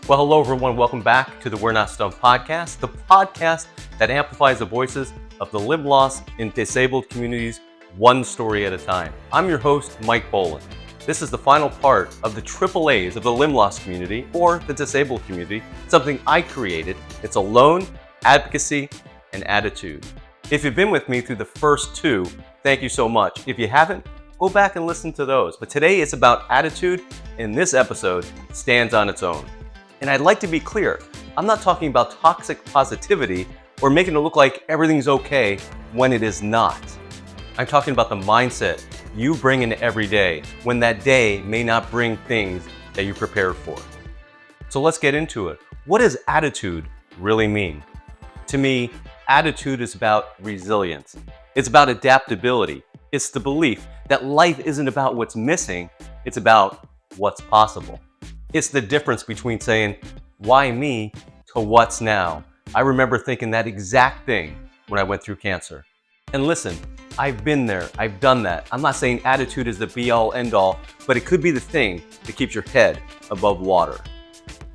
Well, hello everyone. Welcome back to the reNotStumped podcast, the podcast that amplifies the voices of the limb loss and disabled communities one story at a time. I'm your host, Mike Bolland. This is the final part of the AAAs of the limb loss community or the disabled community, something I created. It's Alone, Advocacy, and Attitude. If you've been with me through the first two, thank you so much. If you haven't, go back and listen to those. But today it's about attitude, and this episode stands on its own. And I'd like to be clear, I'm not talking about toxic positivity or making it look like everything's okay when it is not. I'm talking about the mindset you bring in every day when that day may not bring things that you prepared for. So let's get into it. What does attitude really mean? To me, attitude is about resilience. It's about adaptability. It's the belief that life isn't about what's missing, it's about what's possible. It's the difference between saying, why me, to what's now. I remember thinking that exact thing when I went through cancer. And listen, I've been there, I've done that. I'm not saying attitude is the be-all, end-all, but it could be the thing that keeps your head above water.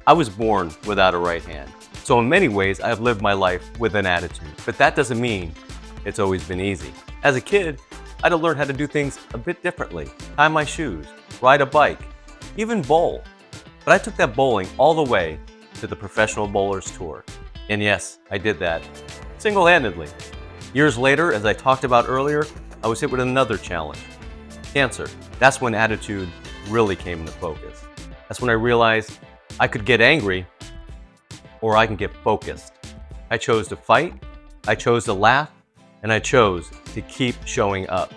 I was born without a right hand. So in many ways, I've lived my life with an attitude. But that doesn't mean it's always been easy. As a kid, I had to learn how to do things a bit differently. Tie my shoes, ride a bike, even bowl. But I took that bowling all the way to the Professional Bowlers Tour. And yes, I did that single-handedly. Years later, as I talked about earlier, I was hit with another challenge, cancer. That's when attitude really came into focus. That's when I realized I could get angry or I can get focused. I chose to fight, I chose to laugh, and I chose to keep showing up.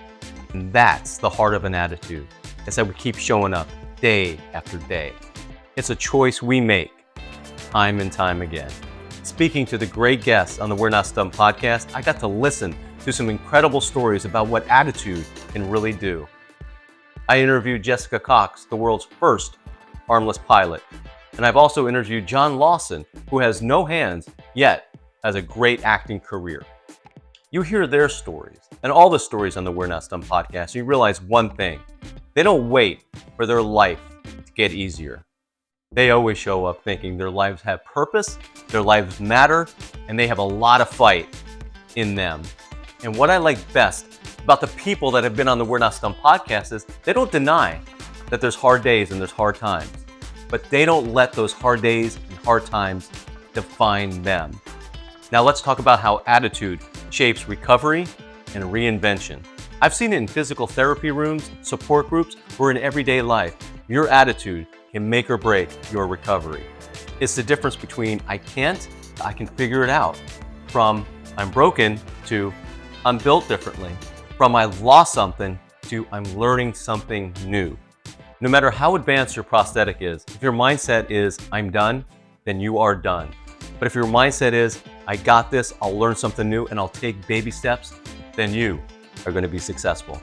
And that's the heart of an attitude. It's that we keep showing up day after day. It's a choice we make time and time again. Speaking to the great guests on the reNotStumped podcast, I got to listen to some incredible stories about what attitude can really do. I interviewed Jessica Cox, the world's first armless pilot. And I've also interviewed John Lawson, who has no hands, yet has a great acting career. You hear their stories, and all the stories on the reNotStumped podcast, you realize one thing. They don't wait for their life to get easier. They always show up thinking their lives have purpose, their lives matter, and they have a lot of fight in them. And what I like best about the people that have been on the reNotStumped podcast is they don't deny that there's hard days and there's hard times, but they don't let those hard days and hard times define them. Now let's talk about how attitude shapes recovery and reinvention. I've seen it in physical therapy rooms, support groups, or in everyday life. Your attitude can make or break your recovery. It's the difference between I can't, I can figure it out, from I'm broken to I'm built differently, from I lost something to I'm learning something new. No matter how advanced your prosthetic is, if your mindset is I'm done, then you are done. But if your mindset is I got this, I'll learn something new and I'll take baby steps, then you are going to be successful.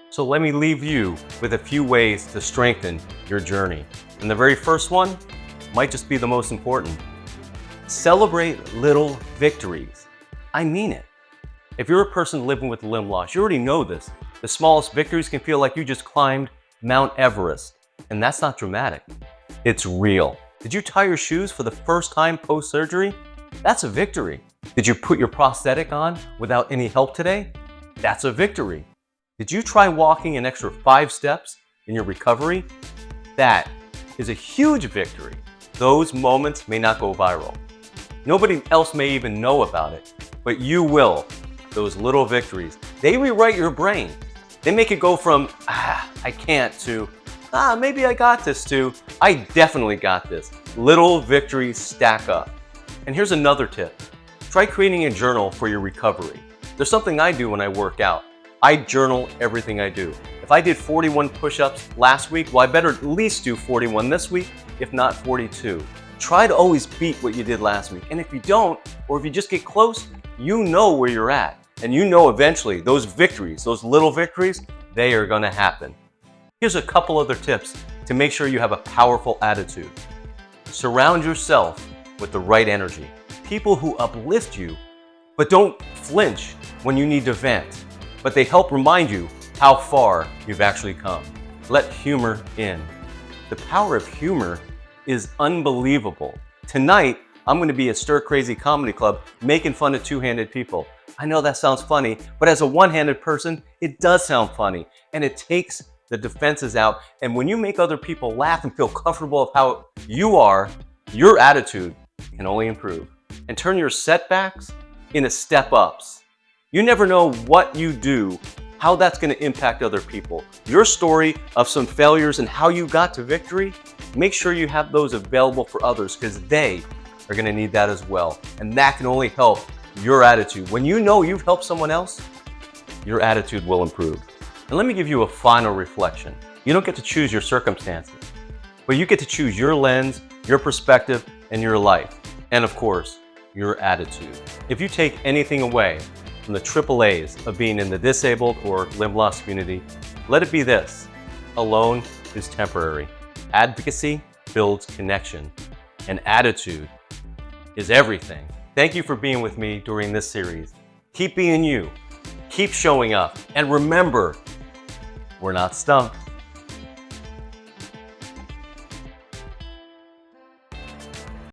So let me leave you with a few ways to strengthen your journey. And the very first one might just be the most important. Celebrate little victories. I mean it. If you're a person living with limb loss, you already know this. The smallest victories can feel like you just climbed Mount Everest. And that's not dramatic. It's real. Did you tie your shoes for the first time post-surgery? That's a victory. Did you put your prosthetic on without any help today? That's a victory. Did you try walking an extra 5 steps in your recovery? That is a huge victory. Those moments may not go viral. Nobody else may even know about it, but you will. Those little victories, they rewrite your brain. They make it go from, I can't to, maybe I got this to, I definitely got this. Little victories stack up. And here's another tip. Try creating a journal for your recovery. There's something I do when I work out. I journal everything I do. If I did 41 push-ups last week, well, I better at least do 41 this week, if not 42. Try to always beat what you did last week. And if you don't, or if you just get close, you know where you're at. And you know eventually those victories, those little victories, they are going to happen. Here's a couple other tips to make sure you have a powerful attitude. Surround yourself with the right energy. People who uplift you, but don't flinch when you need to vent. But they help remind you how far you've actually come. Let humor in. The power of humor is unbelievable. Tonight, I'm going to be at Stir Crazy Comedy Club making fun of two-handed people. I know that sounds funny, but as a one-handed person, it does sound funny, and it takes the defenses out. And when you make other people laugh and feel comfortable of how you are, your attitude can only improve. And turn your setbacks into step-ups. You never know what you do, how that's going to impact other people. Your story of some failures and how you got to victory, make sure you have those available for others, because they are going to need that as well. And that can only help your attitude. When you know you've helped someone else, your attitude will improve. And let me give you a final reflection. You don't get to choose your circumstances, but you get to choose your lens, your perspective, and your life. And of course, your attitude. If you take anything away from the AAAs of being in the disabled or limb loss community, let it be this: alone is temporary. Advocacy builds connection, and attitude is everything. Thank you for being with me during this series. Keep being you, keep showing up, and remember, we're not stumped.